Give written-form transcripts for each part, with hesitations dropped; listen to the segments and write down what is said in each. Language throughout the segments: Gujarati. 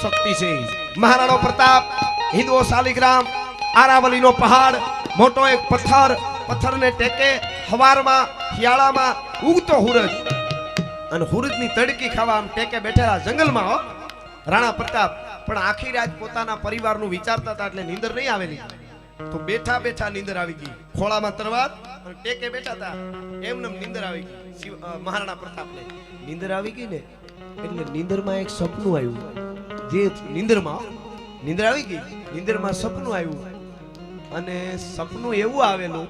શક્તિ છે। મહારાણો પ્રતાપ હિંદવો શાલિગ્રામ આરાવલીનો પહાડ મોટો એક પથ્થરને ટેકે હવારમાં શિયાળામાં ઉગતો હુરજ અને હુરજની તડકી ખાવા આમ ટેકે બેઠેલા જંગલમાં હો રાણા પ્રતાપ પણ આખી રાત પોતાના પરિવારનું વિચારતા હતા એટલે નીંદર નહીં આવેલી તો બેઠા બેઠા નીંદર આવી ગઈ। ખોળામાં તરવાર અને ટેકે બેઠા હતા એમને નીંદર આવી ગઈ। મહારાણા પ્રતાપને નીંદર આવી ગઈ ને એટલે નીંદરમાં એક સપનું આવ્યું। જે નીંદર આવી ગઈ નીંદરમાં સપનું આવ્યું અને સપનું એવું આવેલું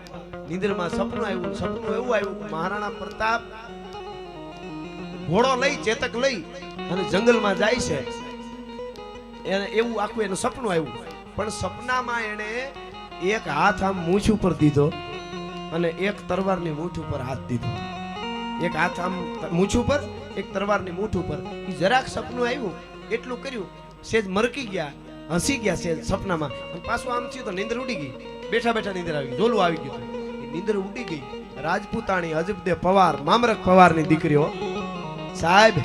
નીંદરમાં સપનું એવું આવ્યું મહારાણા પ્રતાપ ઘોડો લઈ ચેતક લઈ અને જંગલમાં જાય છે એને એવું આખું એનું સપનું આવ્યું। પણ સપનામાં એને એક હાથ આમ મૂછ ઉપર દીધો અને એક તરવારની મૂઠ ઉપર હાથ દીધો। એક હાથ આમ મૂછ ઉપર એક તરવારની મૂઠ ઉપર જરાક સપનું આવ્યું એટલું કર્યું સેજ મરકી ગયા હસી ગયા સેજ સપનામાં અને પાછું આમ થયું તો નીંદર ઉડી ગઈ। બેઠા બેઠા નીંદર આવી ગઈ ઝોલું આવી ગયું નીંદર ઉડી ગઈ। રાજપૂતાણી અજબદે પવાર મામરક પવારની દીકરીઓ સાહેબ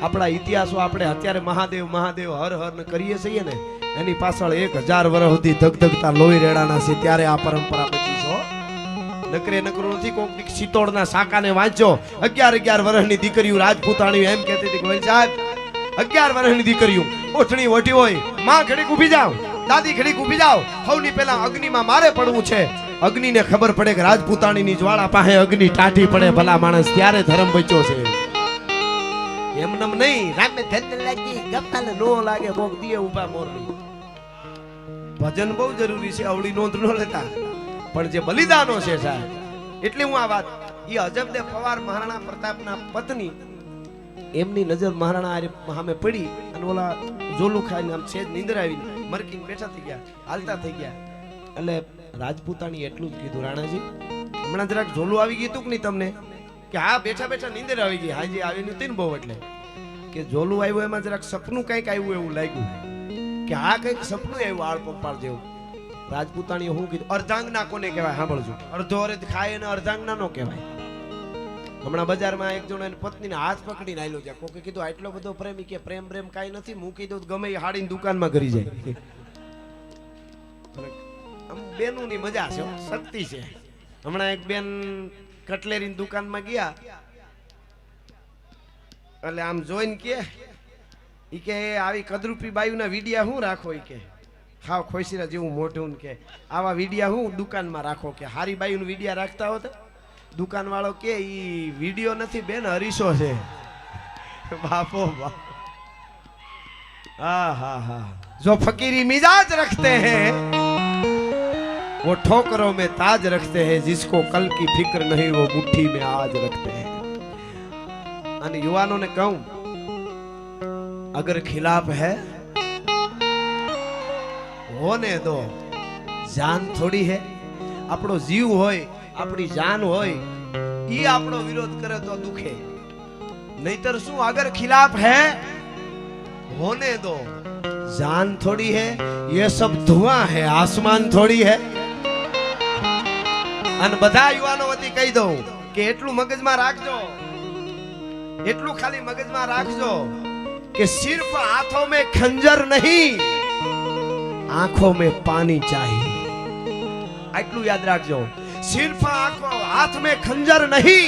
આપણા ઇતિહાસો આપણે અત્યારે મહાદેવ મહાદેવ હર હર ને કરીએ છીએ ને એની પાછળ 1000 વર્ષ સુધી ધગધગતા લોહી રેડાના છે ત્યારે આ પરંપરા બચી છે। નકરું નથી કોક સિતોડના સાકાને વાંચો 11 વર્ષની દીકરીઓ રાજપૂતાણી એમ કહેતી હતી કે સાહેબ 11 વર્ષની દીકરીઓ ઓઠણી ઓઠી હોય માં ઘડીક ઊભી જાવ દાદી ઘડીક ઊભી જાવ હવની પેલા અગ્નિમાં મારે પડવું છે। અગ્નિને ખબર પડે કે રાજપૂતાણીની જ્વાળા પાસે અગ્નિ ટાઢી પડે ભલા માણસ ત્યારે ધર્મ બચ્યો છે। એમનમ નહીં રામે ધન લાગી ગપ્પાને નો લાગે કોક દીએ ઊભા મોરલી ભજન બહુ જરૂરી છે આવડી નોંધ ન લેતા પણ જે બલિદાનો છે સાહેબ એટલે હું આ વાત ઈ અજબદે પવાર મહારાણા પ્રતાપના પત્ની એમની નજર મહારાણા સામે પડી અને ઓલા ઝોલું ખાઈને આમ છેદ નીંદર આવી મરકીને બેઠા થઈ ગયા હાલતા થઈ ગયા એટલે રાજપૂતાણી એટલું જ કીધું રાણાજી હમણાં જરાક ઝોલું આવી ગયું તું કે નહીં તમને કે હા બેઠા બેઠા નીંદર આવી ગઈ હાજી આવી નતી ને બહુ એટલે કે ઝોલું આવ્યું એમાં જરાક સપનું કંઈક આવ્યું એવું લાગ્યું કે હા કંઈક સપનું આવ્યું આળ પંપાળ જેવું। રાજપૂતાણીએ હું કીધું અર્ધાંગના કોને કહેવાય સાંભળજો અડધો અરે ખાય અને અર્ધાંગના નો કહેવાય। હમણાં બજારમાં એક જણો એની પત્નીને હાથ પકડીને આયલો છે કોકે કીધું આટલો બધો પ્રેમી કે પ્રેમ કાંઈ નથી મૂકી દઉં ગમે એ હાડીની દુકાનમાં કરી જાય। બેનોની મજા છે શક્તિ છે। હમણાં એક બેન કટલેરીની દુકાનમાં ગયા એટલે આમ જોઈને કે ઈ કે આવી કદરૂપી બાયુના વિડિયા હું રાખો ઈ કે હાવ ખોઈસીરા જેવું મોઢું કે આવા વિડિયા હું દુકાનમાં રાખો કે હારી બાયુનું વિડિયા રાખતા હો તો દુકાન વાળો કે ઈ વિડિયો નથી બેન હરીશો છે। બાપો બાપ હા जो फकीरी मिजाज रखते हैं वो ठोकरों में ताज रखते हैं जिसको कल की फिक्र नहीं वो मुट्ठी में आज रखते हैं। અને યુવાનોને કહું अगर खिलाफ है होने दो जान थोड़ी है। આપણો જીવ હોય આપણી જાન હોય ઈ આપણો વિરોધ કરે તો દુખે નહીતર શું अगर खिलाफ है होने दो जान थोड़ी है ये सब धुआं है आसमान थोड़ी है। અને બધા યુવાનો વતી કહી દઉં કે એટલું મગજમાં રાખજો એટલું ખાલી મગજમાં રાખજો कि सिर्फ हाथों में खंजर नहीं आंखों में पानी चाहिए। आटलू याद रखो सिर्फ हाथ में खंजर नहीं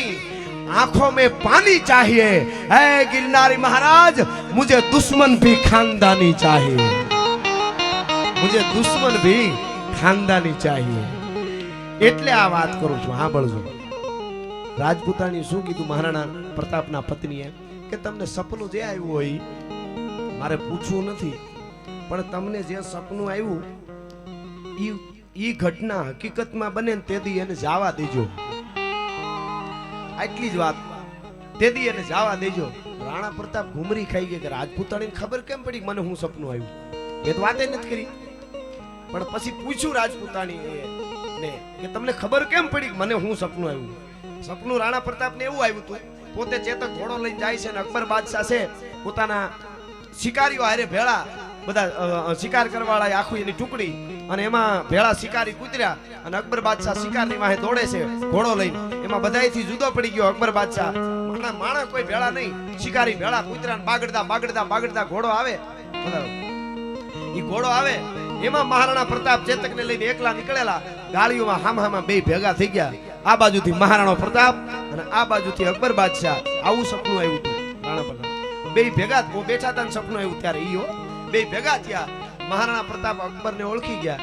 आंखों में पानी चाहिए। है गिरनारी महाराज मुझे दुश्मन भी खानदानी चाहिए मुझे दुश्मन भी खानदानी चाहिए। એટલે આ વાત કરું છું સાંભળજો। રાજપૂતાણી શું કીધું મહારાણા પ્રતાપના પત્નીએ કે તમને સપનું જે આવ્યું હોય મારે પૂછવું નથી પણ તમને જે સપનું આવ્યું ઈ ઘટના હકીકતમાં બને ને તેથી એને જવા દેજો। આટલી જ વાત તેથી એને જવા દેજો। રાણા પ્રતાપ ઘુમરી ખાઈ ગયા કે રાજપૂતાણીને ખબર કેમ પડી મને હું સપનું આવ્યું એ તો વાતે નથી કરી પણ પછી પૂછ્યું રાજપૂતાણી ને કે તમને ખબર કેમ પડી મને હું સપનું આવ્યું। સપનું રાણા પ્રતાપને એવું આવ્યું હતું પોતે ચેતક ઘોડો લઈને જાય છે અને અકબર બાદશાહ છે પોતાના શિકારીઓ હારે ભેળા બધા શિકાર કરવાવાળા આખું એની ટુકડી અને એમાં ભેળા શિકારી કૂતર્યા અને અકબર બાદશાહ શિકારની વાહે દોડે છે ઘોડો લઈને એમાં બધાયથી જુદો પડી ગયો અકબર બાદશાહ માણસ કોઈ ભેળા નહીં શિકારી ભેળા કૂતરા બાગડતા ઘોડો આવે ઈ ઘોડો આવે એમાં મહારાણા પ્રતાપ ચેતકને લઈને એકલા નીકળેલા, ગાડીઓમાં હામાં બે ભેગા થઈ ગયા. આ બાજુથી મહારાણા પ્રતાપ અને આ બાજુથી અકબર બાદશાહ. આવું સપનું આવ્યું હતું રાણા પ્રતાપ. બે ભેગા બેઠા હતા ને સપનું આવ્યું ત્યારે ઈઓ બે ભેગા થયા. મહારાણા પ્રતાપ અકબરને ઓળખી ગયા.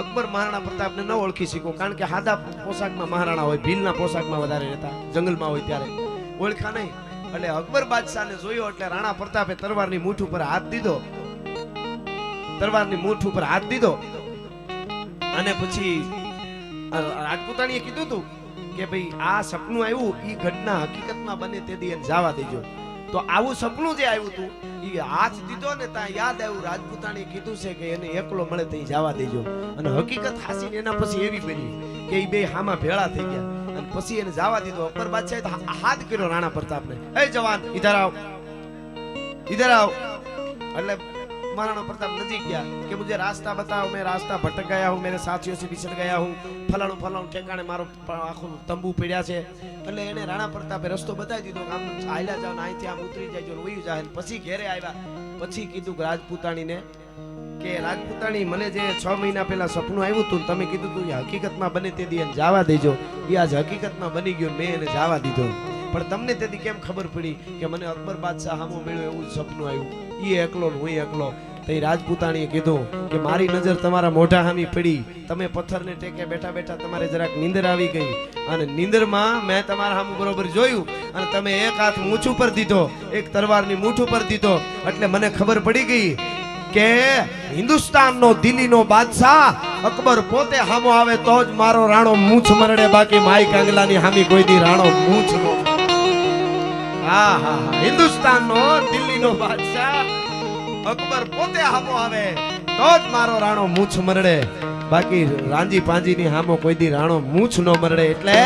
અકબર મહારાણા પ્રતાપને ન ઓળખી શક્યો, કારણ કે સાદા પોશાકમાં મહારાણા હોય, ભીલના પોશાકમાં વધારે રહેતા, જંગલમાં હોય ત્યારે ઓળખા નહીં. એટલે અકબર બાદશાહને જોયો એટલે રાણા પ્રતાપે તલવારની મૂઠ ઉપર હાથ દીધો. તલવારની મૂઠ ઉપર હાથ દીધો અને પછી રાજપૂતાણીએ કીધું હતું કે ભાઈ આ સપનું આવ્યું ઈ ઘટના હકીકતમાં બને તે દી એને જવા દેજો. તો આવું સપનું જે આવ્યું હતું ઈ હાથ દીધો ને ત્યાં યાદ આવ્યું રાજપૂતાણીએ કીધું છે કે એને એકલો મળે તો જવા દેજો. અને હકીકત હાસીને એના પછી એવી બની કે ઈ બે હામાં ભેળા થઈ ગયા અને પછી એને જવા દીધો. અકબર બાદશાહે હાથ કર્યો રાણા પ્રતાપને, એ જવાન ઇધર આવ, ઇધર આવ. એટલે महाराणा प्रताप नजीक गया कि मुझे रास्ता बताओ, मैं रास्ता भटक गया हूँ, मेरे साथियों से बिछड़ गया हूँ, फलाणुं फलाणुं ठेकाणे मारो आखो तंबू पड्या छे. એટલે એને રાણા પ્રતાપે રસ્તો બતાવી દીધો કે આમ આયલા જાવ ને અહીંથી આમ ઉતરી જાય જો વયું જાય. પછી ઘેરે આવ્યા પછી કીધું રાજપૂતાણીને કે રાજપૂતાણી મને જે 6 મહિના પહેલા સપનું આવ્યું હતું તમે કીધું તું એ હકીકતમાં બને તે દી એને જવા દેજો. એ આજ હકીકતમાં બની ગયો, મેં એને જવા દીધો. પણ તમને તેથી કેમ ખબર પડી કે મને અકબર બાદશાહ સામો મળ્યો એવું સપનું આવ્યું, ઈ એકલો ને હું એકલો. તે રાજપૂતાણીએ કીધું કે મારી નજર તમારા મોઢા સામી પડી, તમે પથ્થરને ટેકે બેઠા બેઠા તમારે જરાક નીંદર આવી ગઈ અને નીંદરમાં મેં તમારા સામું બરોબર જોયું અને તમે એક હાથ મૂછ ઉપર દીધો, એક તલવારની મૂઠ ઉપર દીધો. એટલે મને ખબર પડી ગઈ કે હિન્દુસ્તાનનો દિલ્હીનો બાદશાહ અકબર પોતે સામો આવે તો જ મારો રાણો મૂછ મરડે, બાકી માઈ કાંગલાની સામી કોઈ દી રાણો મૂછ નો. હા હા હા, હિન્દુસ્તાનનો દિલ્હીનો બાદશાહ અકબર પોતે સામો આવે તો જ મારો રાણો મૂછ મરડે, બાકી રાંજી પાંજીની સામો કોઈ દી રાણો મૂછ નો મરડે. એટલે